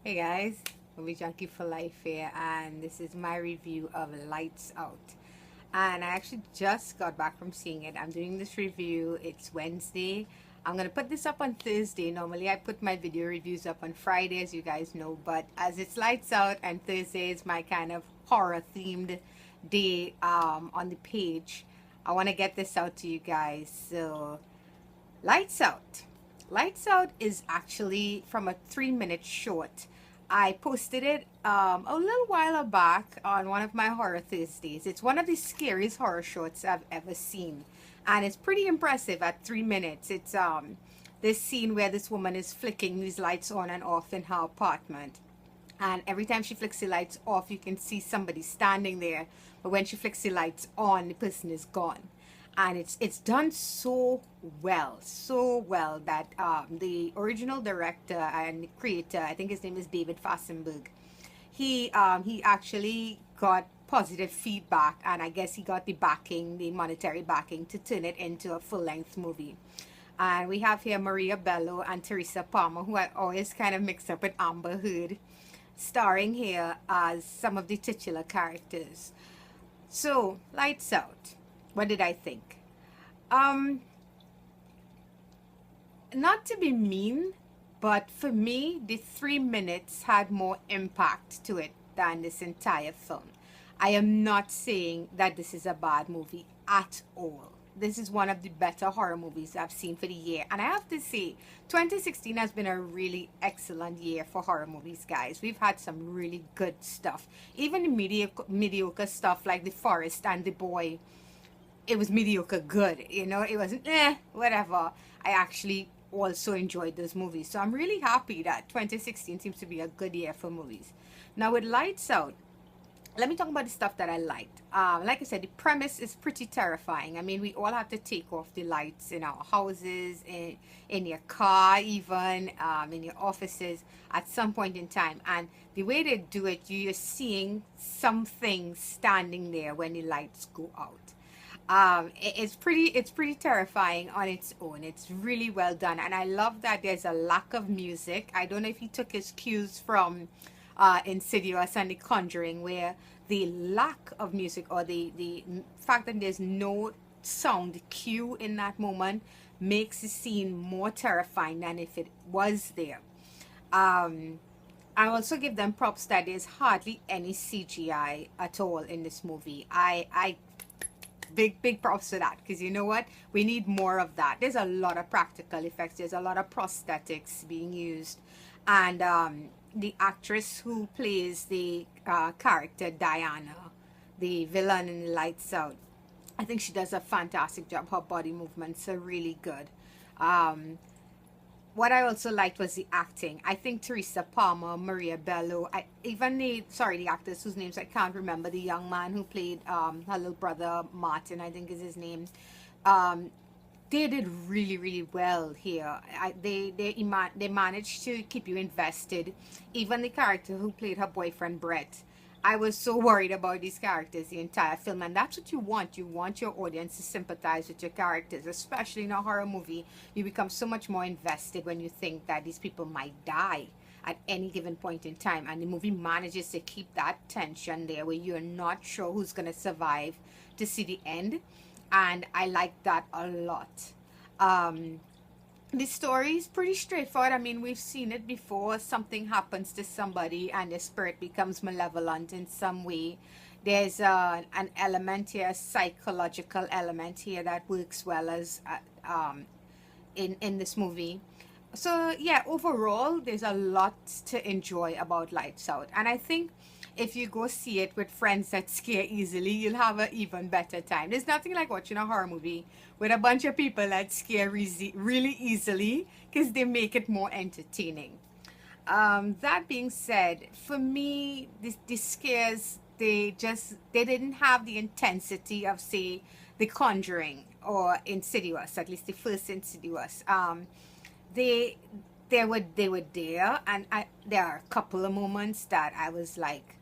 Hey guys, Movie Junkie for Life here, and this is my review of Lights Out. And I actually just got back from seeing it. I'm doing this review, it's Wednesday. I'm gonna put this up on Thursday. Normally, I put my video reviews up on Friday, as you guys know, but as it's Lights Out and Thursday is my kind of horror themed day on the page, I want to get this out to you guys. So, Lights Out. Lights Out is actually from a 3 minute short. I posted it a little while back on one of my horror Thursdays. It's one of the scariest horror shorts I've ever seen. And it's pretty impressive at 3 minutes. It's this scene where this woman is flicking these lights on and off in her apartment. And every time she flicks the lights off, you can see somebody standing there. But when she flicks the lights on, the person is gone. And it's done so well that the original director and creator, I think his name is David Fassenberg, he actually got positive feedback, and I guess he got the backing, the monetary backing, to turn it into a full-length movie. And we have here Maria Bello and Teresa Palmer, who I always kind of mix up with Amber Heard, starring here as some of the titular characters. So, Lights Out. What did I think? Um, Not to be mean, but for me, the 3 minutes had more impact to it than this entire film. I am not saying that this is a bad movie at all. This is one of the better horror movies I've seen for the year. And I have to say, 2016 has been a really excellent year for horror movies, guys. We've had some really good stuff. Even the mediocre stuff like The Forest and The Boy, it was mediocre good. It wasn't whatever. I actually also enjoyed those movies. So I'm really happy that 2016 seems to be a good year for movies. Now with Lights Out, let me talk about the stuff that I liked. Like I said, the premise is pretty terrifying. I mean, we all have to take off the lights in our houses, in your car, even in your offices at some point in time. And the way they do it, you're seeing something standing there when the lights go out. It's pretty terrifying on its own. It's really well done, and I love that there's a lack of music. I don't know if he took his cues from Insidious and The Conjuring, where the lack of music, or the fact that there's no sound cue in that moment, makes the scene more terrifying than if it was there. um I also give them props that there's hardly any CGI at all in this movie. I big props to that, because you know what, we need more of that. There's a lot of practical effects, there's a lot of prosthetics being used. And the actress who plays the character Diana, the villain in Lights Out, I think she does a fantastic job. Her body movements are really good. um what I also liked was the acting. I think Teresa Palmer, Maria Bello, even the actors whose names I can't remember, the young man who played her little brother Martin, I think is his name. Um, they did really well here. They managed to keep you invested. Even the character who played her boyfriend Brett, I was so worried about these characters the entire film, and that's what you want. You want your audience to sympathize with your characters, especially in a horror movie. You become so much more invested when you think that these people might die at any given point in time, and the movie manages to keep that tension there where you're not sure who's going to survive to see the end. And I like that a lot. um the story is pretty straightforward. I mean, we've seen it before. Something happens to somebody and the spirit becomes malevolent in some way. There's an element here, a psychological element here, that works well as in this movie. So yeah, overall, there's a lot to enjoy about Lights Out, and I think if you go see it with friends that scare easily, you'll have an even better time. There's nothing like watching a horror movie with a bunch of people that scare really easily, because they make it more entertaining. That being said, for me, the scares, they didn't have the intensity of, say, The Conjuring or Insidious, at least the first Insidious. They they were there, and there are a couple of moments that I was like,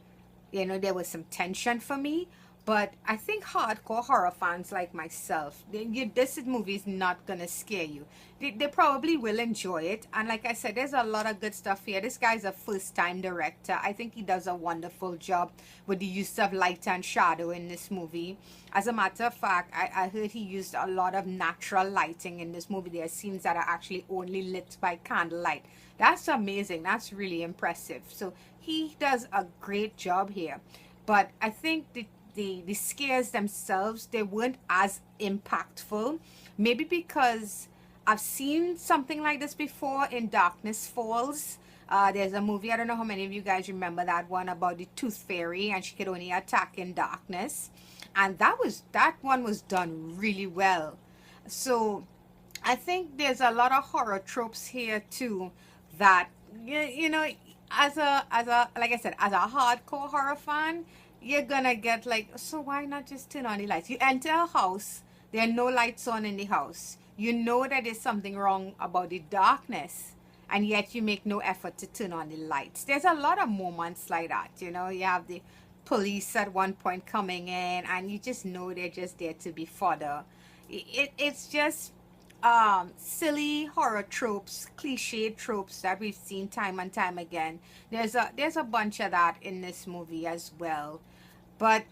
there was some tension for me. But I think hardcore horror fans like myself, this movie is not gonna scare you. They probably will enjoy it. And like I said, there's a lot of good stuff here. This guy's a first-time director. I think he does a wonderful job with the use of light and shadow in this movie. As a matter of fact, I heard he used a lot of natural lighting in this movie. There are scenes that are actually only lit by candlelight. That's amazing. That's really impressive. So he does a great job here. But I think the scares themselves, they weren't as impactful. Maybe because I've seen something like this before in Darkness Falls. There's a movie, I don't know how many of you guys remember that one, about the Tooth Fairy, and she could only attack in darkness. And that one was done really well. So I think there's a lot of horror tropes here too that you know, as a like I said, as a hardcore horror fan, you're gonna get like, so why not just turn on the lights? You enter a house, there are no lights on in the house. You know that there's something wrong about the darkness, and yet you make no effort to turn on the lights. There's a lot of moments like that, you know. You have the police at one point coming in, and you just know they're just there to be fodder. It's just silly horror tropes, cliche tropes that we've seen time and time again. There's a bunch of that in this movie as well. But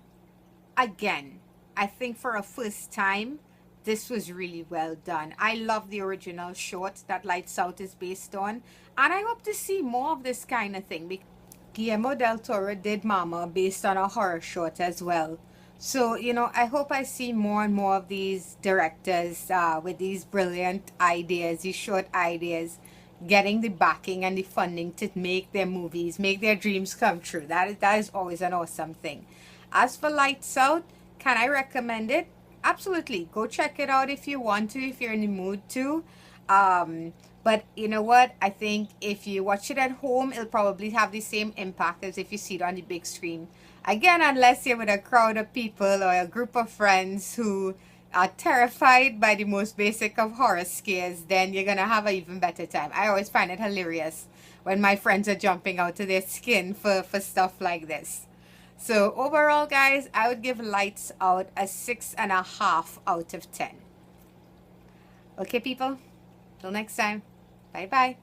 again, I think for a first time, this was really well done. I love the original short that Lights Out is based on, and I hope to see more of this kind of thing. Guillermo del Toro did Mama based on a horror short as well. So, you know, I hope I see more and more of these directors with these brilliant ideas, these short ideas, getting the backing and the funding to make their movies, make their dreams come true. That is always an awesome thing. As for Lights Out, can I recommend it? Absolutely. Go check it out if you want to, if you're in the mood to. But you know what? I think if you watch it at home, it'll probably have the same impact as if you see it on the big screen. Again, unless you're with a crowd of people or a group of friends who are terrified by the most basic of horror scares, then you're going to have an even better time. I always find it hilarious when my friends are jumping out of their skin for stuff like this. So overall, guys, I would give Lights Out a 6.5 out of 10. Okay, people? Till next time. Bye-bye.